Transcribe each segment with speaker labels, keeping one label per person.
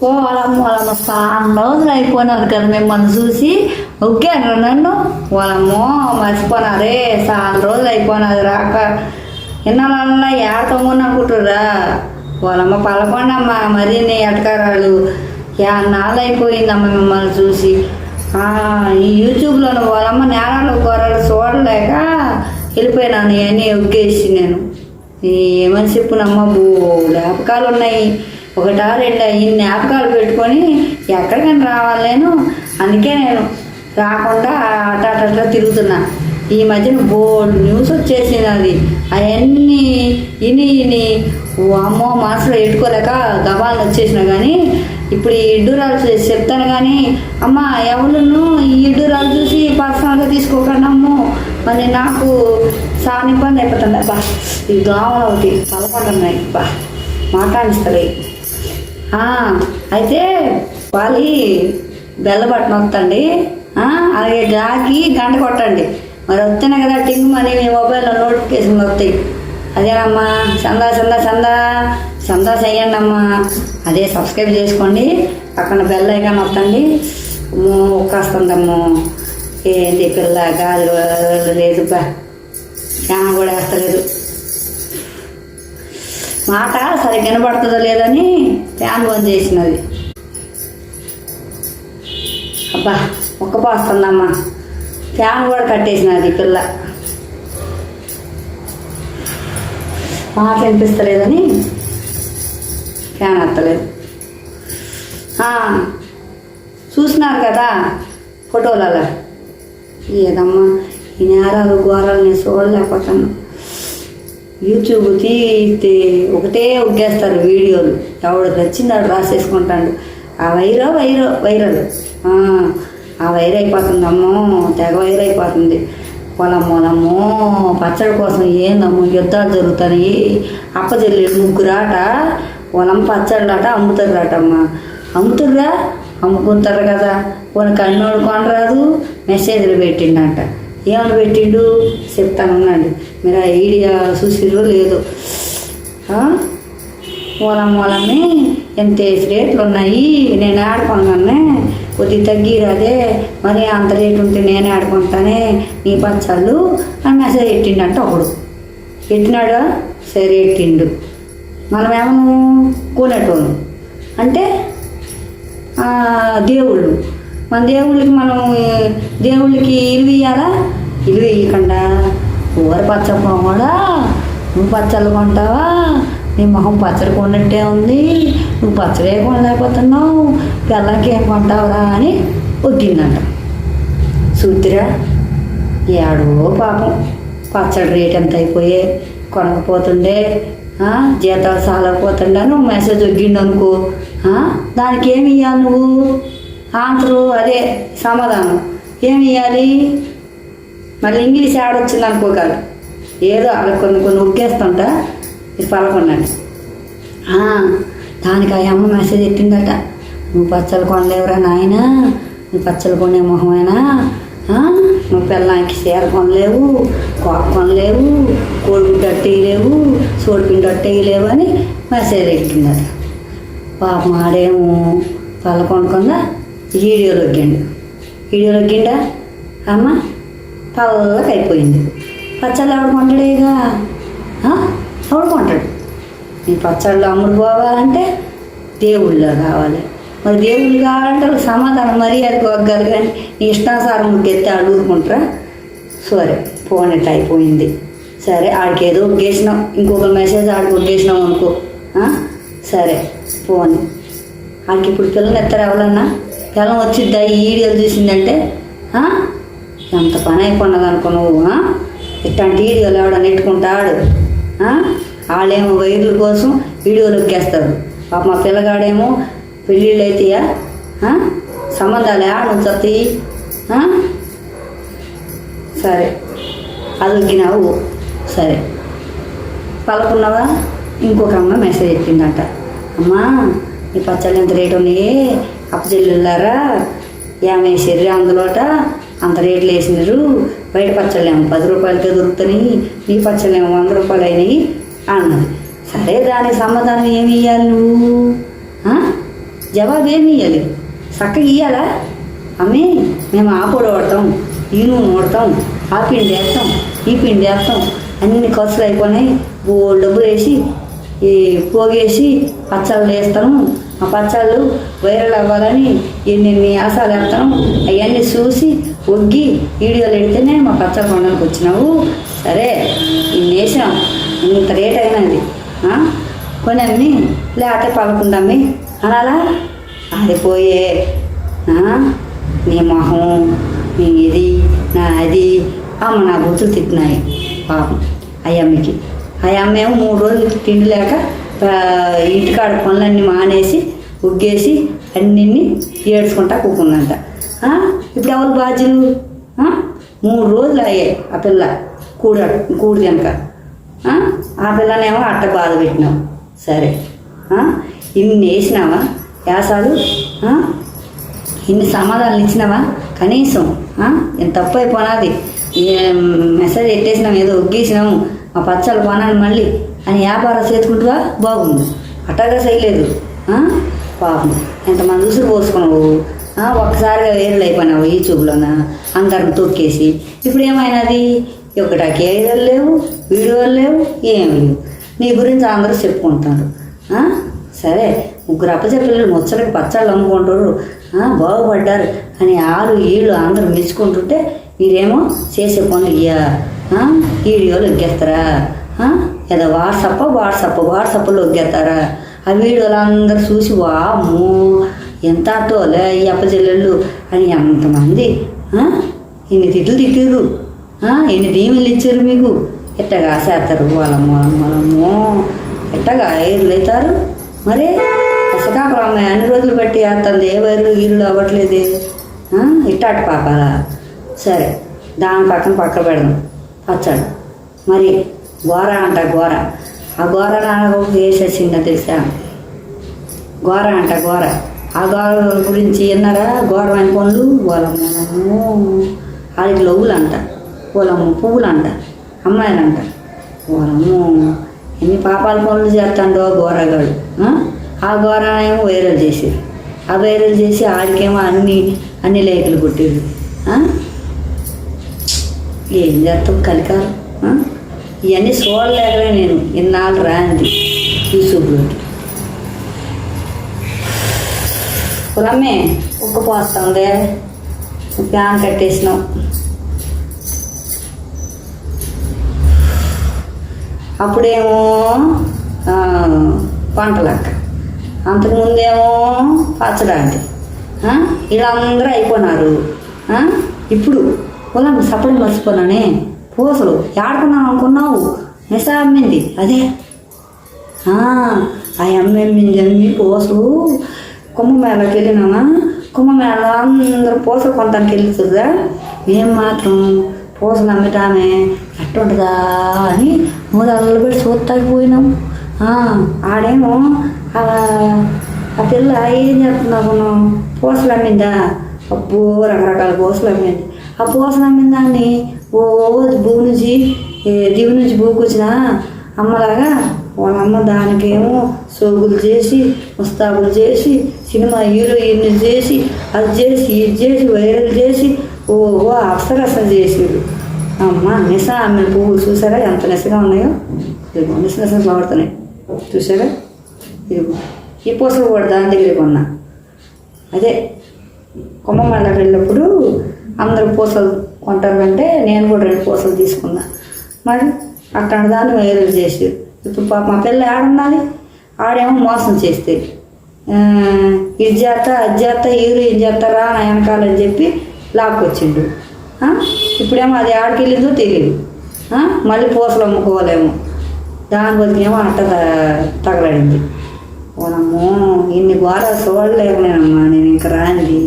Speaker 1: వాళ్ళమ్మ చాలా రోజులు అయిపోయినారు కదా మిమ్మల్ని చూసి ఒక్కేనరా నన్ను వాళ్ళమ్మో మర్చిపోయినారే చాలా రోజులు అయిపోయినది రాక ఇన్నాళ్ళ ఏడతమ్మని అనుకుంటుర్రా వాళ్ళమ్మ పలకొండమ్మ మరీ నీ ఎటకారాలు నాళ్ళు అయిపోయిందమ్మ మిమ్మల్ని చూసి ఈ యూట్యూబ్లో వాళ్ళమ్మ నేరాలు కూరలు చూడలేక వెళ్ళిపోయినాను ఇవన్నీ ఒగ్గేసి నేను ఏమని చెప్పునమ్మ జ్ఞాపకాలు ఉన్నాయి ఒకటా రెండా ఈ జ్ఞాపకాలు పెట్టుకొని ఎక్కడికైనా రావాలి నేను అందుకే నేను రాకుండా అట్లా తిరుగుతున్నా ఈ మధ్యన బోల్డ్ న్యూస్ వచ్చేసింది అది అవన్నీ ఇని అమ్మో మనసులో ఎట్టుకోలేక గబాలను వచ్చేసిన కానీ ఇప్పుడు ఈ ఇడ్డూరాలు చెప్తాను కానీ అమ్మ ఎవరును ఈ ఇడ్డూరాలు చూసి పర్సనల్గా తీసుకోకండి అమ్మో మరి నాకు చాలా ఇబ్బంది అయిపోతుంది అబ్బా ఈ దోమలు ఒకటి పలపడుతున్నాయి బా మాట్లాడిస్తాయి అయితే వాళ్ళు బెల్లబట్టను వస్తండి అలాగే గాకి గంట కొట్టండి మరి వస్తేనే కదా టింగ్ మనీ మీ మొబైల్లో నోటిఫికేషన్లు వస్తాయి అదేనమ్మా చందా చెయ్యండి అమ్మా అదే సబ్స్క్రైబ్ చేసుకోండి పక్కన బెల్ ఐకాన్ వస్తండి ఒక్కేస్తుందమ్మో ఏంటి పిల్ల గాలి లేదు బా ఫ్యాన్ కూడా వేస్తలేదు మాట సరిగ్గా వినబడుతుందో లేదని ఫ్యాన్ బంద్ చేసినది అబ్బా ఒక్కపోస్తుందమ్మా ఫ్యాన్ కూడా కట్టేసినది పిల్ల మాట వినిపిస్తలేదని ఫ్యాన్ వస్తలేదు చూసినారు కదా ఫోటోలలో ఏదమ్మా ఈ నేరాలు ఘోరాలు నేను చూడలేకపోతాను యూట్యూబ్ తీస్తే ఒకటే ఉగ్గేస్తారు వీడియోలు ఎవడు నచ్చిందాడు రాసేసుకుంటాడు ఆ వైరల్ ఆ వైర్ అయిపోతుందమ్మో తెగ వైర్ అయిపోతుంది పొలమ్మో పచ్చడి కోసం ఏందమ్మో యుద్ధాలు జరుగుతాయి అప్పచెల్లెలు ముగ్గురాట పొలం పచ్చళ్ళాట అమ్ముతారటమ్మా అమ్ముకుంటారు కదా కొన్ని కన్నోడు కొనరాదు మెసేజ్లు పెట్టిండంట ఏమని పెట్టిండు చెప్తాను ఉన్నాండి మీరు ఆ ఐడియా చూసిరో లేదు మూలమ్మని ఎంత రేట్లు ఉన్నాయి నేను ఆడుకున్నానే కొద్దిగా తగ్గిరాదే మరి అంత రేటు ఉంటే నేనే ఆడుకుంటానే నీ పచ్చళ్ళు అని మెసేజ్ పెట్టిండంట ఒకడు పెట్టినాడా సరే పెట్టిండు మనమేమో కొనేటోళ్ళు అంటే దేవుళ్ళు మన దేవుళ్ళకి ఇల్లు ఇవ్వాలా ఇల్లు ఇవ్వకుండా కూర పచ్చడి కూడా నువ్వు పచ్చళ్ళు కొంటావా నీ మొహం పచ్చడి కొన్నట్టే ఉంది నువ్వు పచ్చడి కొనలేకపోతున్నావు పిల్లలకి ఏం కొంటావురా అని ఒగ్గిందంట చూతిరా ఏడో పాపం పచ్చడి రేట్ ఎంత అయిపోయే కొనకపోతుండే జీతాలు సాలకపోతుండే నువ్వు మెసేజ్ ఒగ్గిండు అనుకో దానికి ఏమి ఇవ్వాలి నువ్వు ఆన్సరు అదే సమాధానం ఏమి ఇవ్వాలి మళ్ళీ ఇంగ్లీష్ ఆడొచ్చింది అనుకోగలరు ఏదో అలా కొన్ని ఉగ్గేస్తుంటా ఇది పలకొండండి దానికి ఆ అమ్మ మెసేజ్ పెట్టిందట నువ్వు పచ్చళ్ళు కొనలేవురా నాయన నువ్వు పచ్చళ్ళు కొనే మొహమేనా నువ్వు పిల్లలకి చీర కొనలేవు కోప కొనలేవు కోడిగుడ్డు అట్టేయలేవు సోడిపిండి అట్టేయలేవు అని మెసేజ్ పెట్టిందట పాప ఆడేమో పలకొండకుండా వీడియోలో ఒగ్గిండా అమ్మ పల్లకి అయిపోయింది పచ్చళ్ళు ఎవడు కొంటాడేగా ఎవడు కొంటాడు నీ పచ్చళ్ళు అమ్ముడు పోవాలంటే దేవుళ్ళో కావాలి మరి దేవుళ్ళు కావాలంటే సమాధానం మర్యాదకు ఒగ్గాలి కానీ నీ ఇష్టానుసారం ముగ్గెత్తి అడుగుకుంటారా సరే పోనట్టు అయిపోయింది సరే ఆడికి ఏదో ఒగ్గేసినాం ఇంకొక మెసేజ్ ఆడికి ఒగ్గేసినాం అనుకో సరే పోని ఆడికి ఇప్పుడు పిల్లలు ఎత్తారు ఎవరన్నా పిల్లం వచ్చిద్దా ఈ వీడియోలు చూసిందంటే ఎంత పని అయిపోయినది అనుకో నువ్వు ఇట్లాంటి వీడియోలు ఎవడన్నా నెట్టుకుంటాడు వాళ్ళేమో వైర్ల కోసం వీడియోలు ఎక్కేస్తారు పాప మా పిల్లగాడేమో పెళ్ళిళ్ళు అవుతాయా సంబంధాలు ఆడను చత్తాయి సరే అది ఒగ్గినావు సరే పలుకున్నావా ఇంకొక అమ్మ మెసేజ్ పెట్టిందంట అమ్మా ఈ పచ్చళ్ళు ఎంత రేటు ఉన్నాయి అప్పచెల్లులారా ఏమేసారు అందులోట అంత రేట్లు వేసినారు బయట పచ్చళ్ళు ఏమో 10 రూపాయలకే దొరుకుతున్నాయి నీ పచ్చళ్ళు ఏమో 100 రూపాయలు అయినాయి అన్నది సరే దానికి సమాధానం ఏమి ఇవ్వాలి నువ్వు? జవాబు ఏమి ఇవ్వాలి? చక్కగా ఇవ్వాలా? అమ్మి మేము ఆ పొడి వాడతాం, ఈ నూనె వాడతాం, ఆ పిండి వేస్తాం, ఈ పిండి వేస్తాం, అన్ని ఖర్చులు అయిపోయినాయి, డబ్బులు వేసి ఈ పోగేసి పచ్చళ్ళు వేస్తాను, ఆ పచ్చళ్ళు వైరల్ అవ్వాలని ఎన్ని ఆశాలు వేస్తాను, అవన్నీ చూసి ఒగ్గి వీడియోలు పెడితేనే మా పచ్చళ్ళు కొనడానికి వచ్చినావు. సరే ఇన్ని వేసినాం, ఇంత రేట్ అయినది, కొని అమ్మి లేకపోతే పలకుందమ్మి అనాలా? అది పోయే నీ మొహం, నీ ఇది, నా అది అమ్మ నా బుద్ధులు తిట్టినాయి పాపం అయ్యమ్మకి. అయ్యమ్మేమో 3 రోజులు తిండి లేక ఇంటికాడ పనులన్నీ మానేసి ఉగ్గేసి అన్నీ ఏడ్చుకుంటా కూకుందంట. ఇప్పుడు ఎవరు బాధ్యులు? 3 రోజులు అయ్యాయి ఆ పిల్ల కూడి కనుక ఆ పిల్లనేమో అట్ట బాధ పెట్టినావు. సరే ఇన్ని వేసినావా యాసాలు? ఇన్ని సమాధానాలు ఇచ్చినావా కనీసం? ఎంత తప్పు అయిపోయినది. మెసేజ్ పెట్టేసినాం, ఏదో ఒగ్గేసినాము, మా పచ్చళ్ళు కొనాలి మళ్ళీ అని వ్యాపారం చేసుకుంటువా? బాగుంది. అట్టగా చేయలేదు పాపం. ఎంతమంది ఉసురు పోసుకున్నావు, ఒక్కసారిగా వేరులు అయిపోయినావు ఈ చూపులోన అందరిని తొక్కేసి. ఇప్పుడు ఏమైనాది? ఒకటాకి ఐడియాలు లేవు, వీడియోలు లేవు, ఏమి లేవు. నీ గురించి అందరూ చెప్పుకుంటారు. సరే 3 అప్పచెప్పలు ముచ్చటకి పచ్చళ్ళు అమ్ముకుంటారు, బాగుపడ్డారు అని 6 ఏళ్ళు అందరూ మెచ్చుకుంటుంటే మీరేమో చేసే పనులు వీడియోలు ఎగ్గేస్తారా? ఏదో వాట్సాప్లో ఎగ్గేస్తారా? ఆ వీడియోలు అందరూ చూసి వామ్మో ఎంత అటోలే ఈ అప్పచెల్లెళ్ళు అని ఎంతమంది ఇన్ని తిట్లు తిట్టారు, ఎన్ని దీవెనలు ఇచ్చారు మీకు. ఎట్టగా చేస్తారు వాళ్ళమ్మో, ఎట్టగా ఏళ్ళు అవుతారు మరి. శ్రీకాకుళం అమ్మాయి అన్ని రోజులు బట్టి వేస్తుంది, ఏ వైర్లు ఈరులు అవ్వట్లేదే, ఇట్టాటి పాపాలా? సరే దాని పక్కన పెడదాం పచ్చడి. మరి గోర అంట గోర, ఆ గోర నాకు వేసేసిందా తెలుసా? గోర అంట గోర, ఆ గోర గురించి విన్నారా? ఘోరమైన పనులు వాళ్ళమ్మో, వాళ్ళకి లవ్వులు అంట, వాళ్ళమ్మ పువ్వులు అంట, అమ్మాయిలంట. వాళ్ళమ్మో ఎన్ని పాపాల పనులు చేస్తాడో గోరగాడు. ఆ గోర ఏమో వైరల్ చేసారు, ఆ వైరల్ చేసి ఆడికేమో అన్ని లైకులు కొట్టారు. ఏం చేస్తాం కలికాలం. ఇవన్నీ చూడలేకనే నేను ఇన్నాళ్ళు రాంది యూట్యూబ్లోకి. కులమ్మే ఉక్క పోస్తుంది, ఫ్యాన్ కట్టేసినాం. అప్పుడేమో పంటలక్క, అంతకుముందేమో పచ్చడాంటి, వీళ్ళందరూ అయిపోయినారు. ఇప్పుడు పొలం సపడి మర్చిపోయినానే, పూసలు ఏడుకున్నాను అనుకున్నావు, మిసా అమ్మింది అదే. ఆ అమ్మి పూసలు కుంభమేళకి వెళ్ళినామా, కుంభమేళ అందరూ పూసలు కొనడానికి వెళ్తుందా, మేము మాత్రం పూసలు అమ్మటామే ఎట్టుంటుందా అని మూడల్లో పెట్టి చూస్తాకపోయినాం. ఆడేమో ఆ పిల్ల ఏం చేస్తున్నావు, పూసలు అమ్మిందా? అబ్బో రకరకాల పూసలు అమ్మింది. ఆ పూసలు అమ్మిన దాన్ని భూమి నుంచి దివి నుంచి భూకి వచ్చిన అమ్మలాగా వాళ్ళమ్మ దానికేమో సోగులు చేసి, ముస్తాబులు చేసి, సినిమా హీరోయిన్లు చేసి, అది చేసి ఇది చేసి వైరల్ చేసి అసలు చేసాడు. అమ్మ నిసా అమ్మిన పువ్వులు చూసారా ఎంత నిసగా ఉన్నాయో? ఇదిగో నిస పడుతున్నాయి చూసారా? ఇదిగో ఈ పూసలు కూడా దాని దగ్గర కొన్నా. అదే కుంభమేళకి వెళ్ళినప్పుడు అందరూ పూసలు కొంటారంటే నేను కూడా 2 పూసలు తీసుకున్నా. మరి అక్కడ దాన్ని వైరల్ చేసి ఇప్పుడు పాప మా పిల్ల ఆడున్నది, ఆడేమో మోసం చేస్తే ఇది చేస్తా అది చేస్తా హీరోయిన్ చేస్తారా నా వెనకాలని చెప్పి లాక్కొచ్చిండు. ఇప్పుడేమో అది ఆడికి వెళ్ళిందో తెలియదు, మళ్ళీ పూసలు అమ్ముకోవాలేమో, దాని బతికేమో అట్ట తగలడింది. ఓనమ్మో ఇన్ని ఘోరాలు చూడలేకనేనమ్మా నేను ఇంకా రానిది.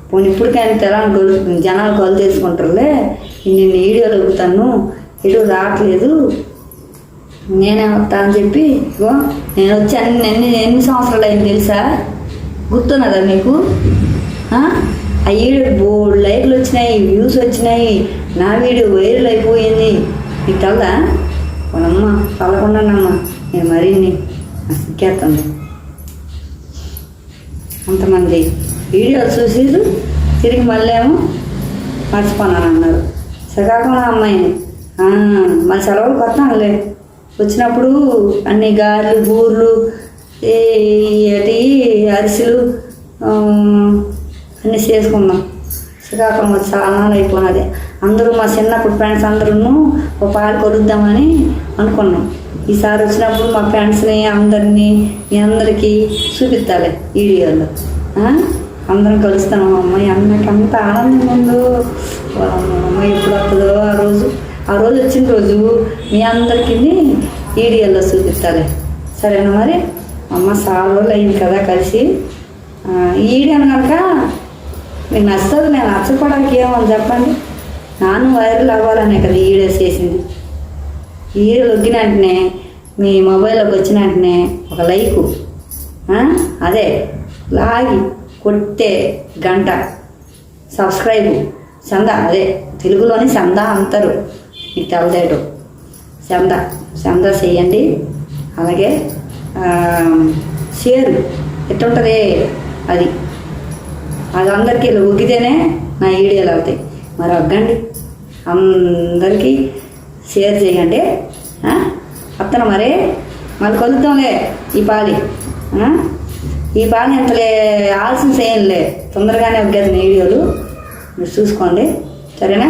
Speaker 1: పోనీ ఇప్పటికైనా తెలంగాణ జనాలు కలు చేసుకుంటారులే, ఇన్ని వీడియోలు అడుగుతాను, ఎటు రావట్లేదు, నేనే వస్తా అని చెప్పి నేను వచ్చి ఎన్ని సంవత్సరాలు అయింది తెలుసా? గుర్తున్నదా మీకు? ఆ వీడియో బోర్డు లైక్లు వచ్చినాయి, వ్యూస్ వచ్చినాయి, నా వీడియో వైరల్ అయిపోయింది. నీకు తెలదా? వాళ్ళమ్మ పలకుండానమ్మా నేను మరిన్ని ఎక్కేస్తుంది. అంతమంది వీడియోలు చూసిరు, తిరిగి మళ్ళీ ఏమో మర్చిపోనాను అన్నారు. శ్రీకాకుళం అమ్మాయిని మళ్ళీ సెలవులు కొత్తానులే, వచ్చినప్పుడు అన్ని గారెలు బూర్లు ఏటి అరిసెలు అన్నీ చేసుకున్నాం. శ్రీకాకుళం వచ్చి చాలా నాళ్ళు అయిపోయినది. అందరూ మా చిన్నప్పుడు ఫ్రెండ్స్ అందరూ ఒక పాలు కొరుద్దామని అనుకున్నాం. ఈసారి వచ్చినప్పుడు మా ఫ్రెండ్స్ని అందరినీ మీ అందరికీ చూపిస్తాలే వీడియోలో. అందరం కలుస్తాను. అమ్మాయి అమ్మకి అంత ఆనందంగా ఉందో, అమ్మాయి ఎప్పుడు వస్తుందో ఆ రోజు వచ్చిన రోజు మీ అందరికీ వీడియోలో చూపిస్తాలే. సరేనా మరి? అమ్మ చాలా రోజులు అయింది కదా కలిసి. ఈ వీడియోని కనుక మీకు నచ్చదు, నేను నచ్చకపోవడానికి ఏమని చెప్పండి. నాను వైరల్ అవ్వాలనే కదా ఈ వీడియోస్ చేసింది. ఈ వీడియోలు వచ్చిన వెంటనే మీ మొబైల్లోకి వచ్చిన వెంటనే ఒక లైకు, అదే లాగి కొట్టే గంట, సబ్స్క్రైబ్, చందా, అదే తెలుగులోని చందా అంటారు, మీకు తెలదేటు చందా చేయండి. అలాగే షేర్ ఎట్టుంటుంది అది అందరికీ ఒగ్గితేనే నా వీడియోలు అవుతాయి. మరి ఒగ్గండి, అందరికీ షేర్ చేయండి. అత్తను మరి మళ్ళీ కలుద్దాంలే. ఈ పాలి ఎంతలే ఆలస్యం చేయండిలే, తొందరగానే ఒగ్గేది వీడియోలు మీరు చూసుకోండి. సరేనా?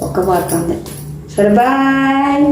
Speaker 1: ఒక్క పాడుతుంది. సరే, బాయ్.